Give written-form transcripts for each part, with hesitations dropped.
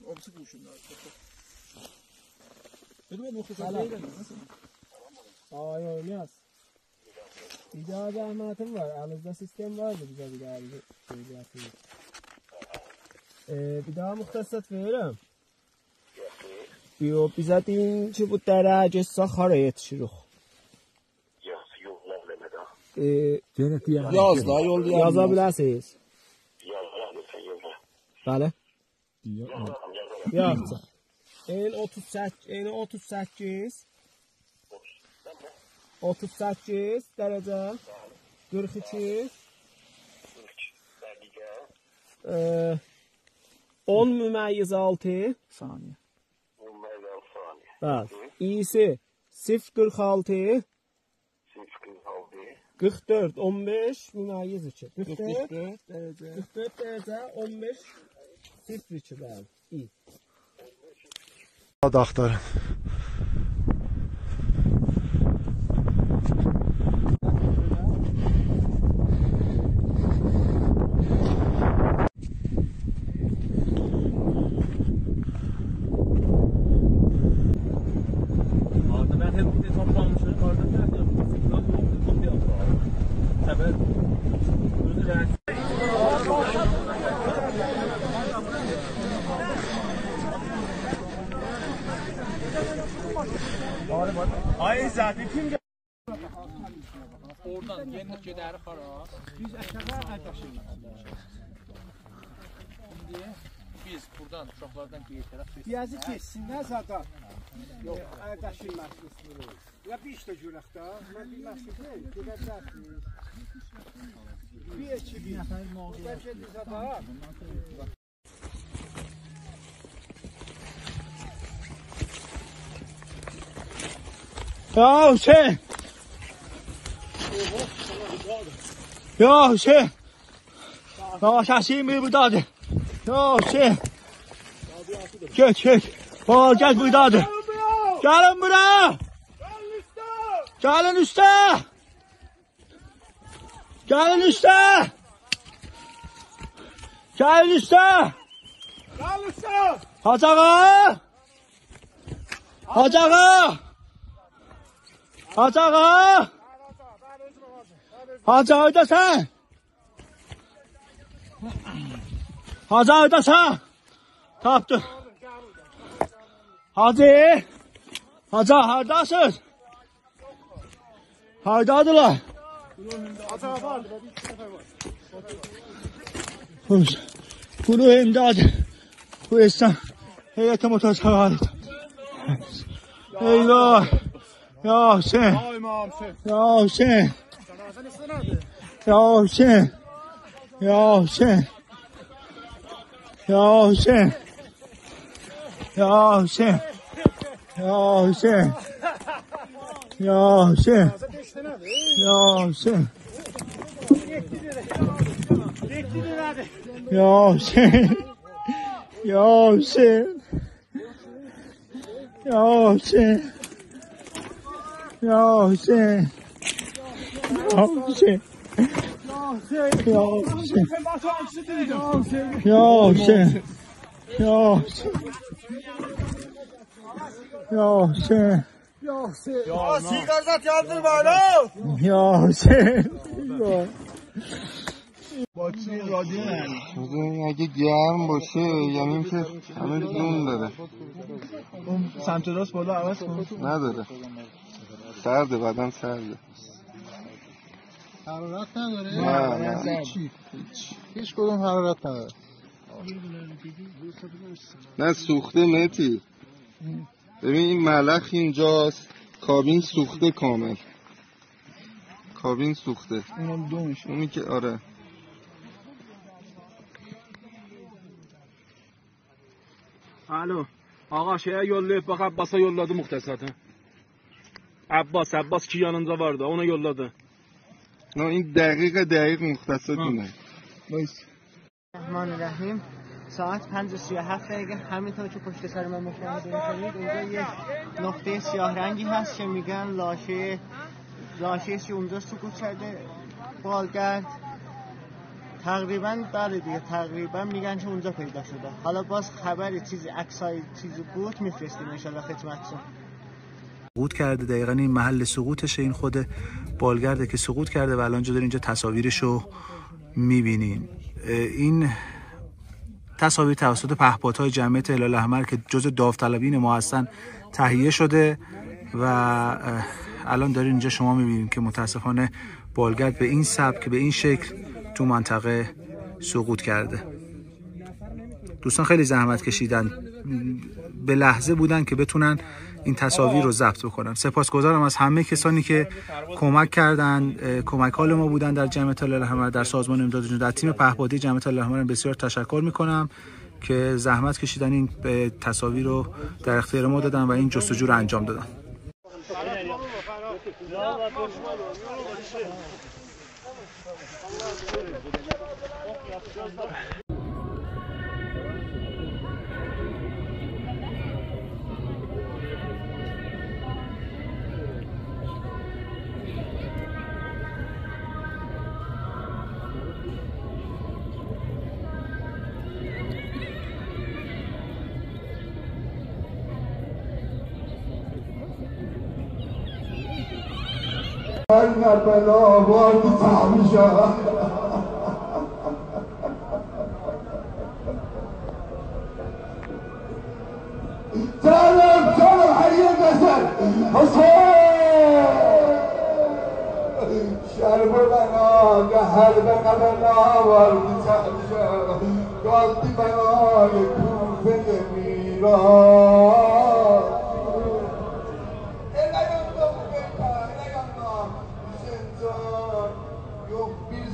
Obisi kuşunlar. Benim muhtasar değil mi? Nasıl? Oynuyoruz. Bir daha zahmetim var. Aranızda sistem vardı bize bir daha bir yapayım. Bir daha muhtasat veririm. Yok bize deyin ki bu derece Sakara'ya yetişirik. Yaz da yol yazabilirsiniz. Bəli. Yaxşı. En 38 derece 42 10/6 saniye. Bəli. İ'si 0.46 44 15/2 44 derece 15 0.2 bəli. İ. Hadi aktarın. Ay zaten kim oradan yenlik gedəri xara. Biz aşağı arkadaşlar. Biz buradan uşaqlardan geri tərəf Yazı kessinlər zaten. Yok, arkadaşın məşğulluğu. Ya bir işte cürəkdə, mən bir məşğulluğum, gedəcəksiniz. Bir iki nəfər məğlub. Bəlkə də zaten. Ya Hüseyin. Ya Hüseyin. Ya şahsiyim bir buradadır. Ya Hüseyin. Geç. Bak gel buradadır. Gelin buraya. Gelin üste. Gelin üste. Gelin üste. Hacı ağa. Hacı ağa. Hacı ağa! Hacı ağda sen! Hacı ağda sen! Tapdı! Hacı! Hacı hardasın? Hardadılar? Hacı var, bir sefer var. Bunu imdad. Bu insan heyete motor sağladı. Eyvah! Ya Hüseyin. Ya Hüseyin. Ya Hüseyin. Ya Hüseyin. Ya Hüseyin. Ya Hüseyin. Ya Hüseyin. Ya Hüseyin. Ya Hüseyin. Ya Hüseyin. Ya Hüseyin. Ya Hüseyin. Ya Hüseyin. Ya Hüseyin. Ya Hüseyin. Ya Hüseyin. Ya Hüseyin. Ya Hüseyin. Ya sigarzat yandırma lan! Ya Hüseyin. بزنین اگه گرم باشه یعنی که همه جون داره اون سمت راست بالا عوض کن نداره سرده بدن سرده حرارت نداره؟ نه هیچ کدوم حرارت نداره نه سوخته متی ببین این ملخ اینجاست کابین سوخته کامل کابین سوخته اونم دومش اونی که آره Alo. Ağa şeye yollayıp bak Abbas'a yolladı muhtesatı. Abbas ki yanında vardı ona yolladı. نه این دقیق مختصاتونه الرحمن الرحیم ساعت 5:37 دقیقه همینطور که پشت سر من مشاهده می‌کنید اونجا یک نقطه سیاه رنگی هست که میگن لاشه‌ای اونجا سقوط کرده بالگرد تقریبا بله دیگه، تقریبا میگن که اونجا پیدا شده. حالا باز خبری چیزی عکسای چیزی بود میفرستیم ان شاء الله خدمتتون. سقوط کرده، دقیقاً این محل سقوطشه، این خود بالگرده که سقوط کرده و الان دارین اینجا تصاویرشو میبینین. این تصاویر توسط پهپادهای جمعیت هلال احمر که جزء داوطلبین ما هستن تهیه شده و الان دارین اینجا شما میبینین که متاسفانه بالگرد به این سبک، به این شکل تو منطقه سقوط کرده. دوستان خیلی زحمت کشیدن، به لحظه بودن که بتونن این تصاویر رو ضبط بکنن. سپاسگزارم از همه کسانی که کمک کردن، کمک حال ما بودن در جمعیت هلال احمر، در سازمان امداد جنوب، در تیم پهپادی جمعیت هلال احمر بسیار تشکر میکنم که زحمت کشیدن، این تصاویر رو در اختیار ما دادن و این جستجو رو انجام دادن. بلا وارد تعمیشا تعالوا حي النسل حسين شرب بنا قهر بنا وارد تعمیشا قلبي بنا يكون في الميران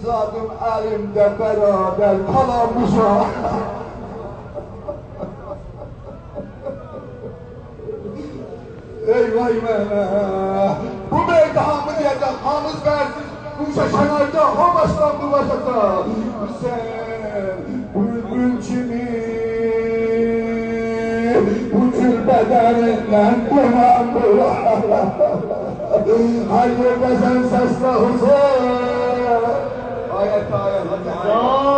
zadım elimde beraber kalamışam. Ey vay mənə, bu meydə hamı deyəcək, hamız versin, bu şəşənərdə hamaşdan bu başata. Sen bülbül kimi, bu tür bədənindən duman bular. Her yerde sen sesle huzur. Ayet ayet hadi.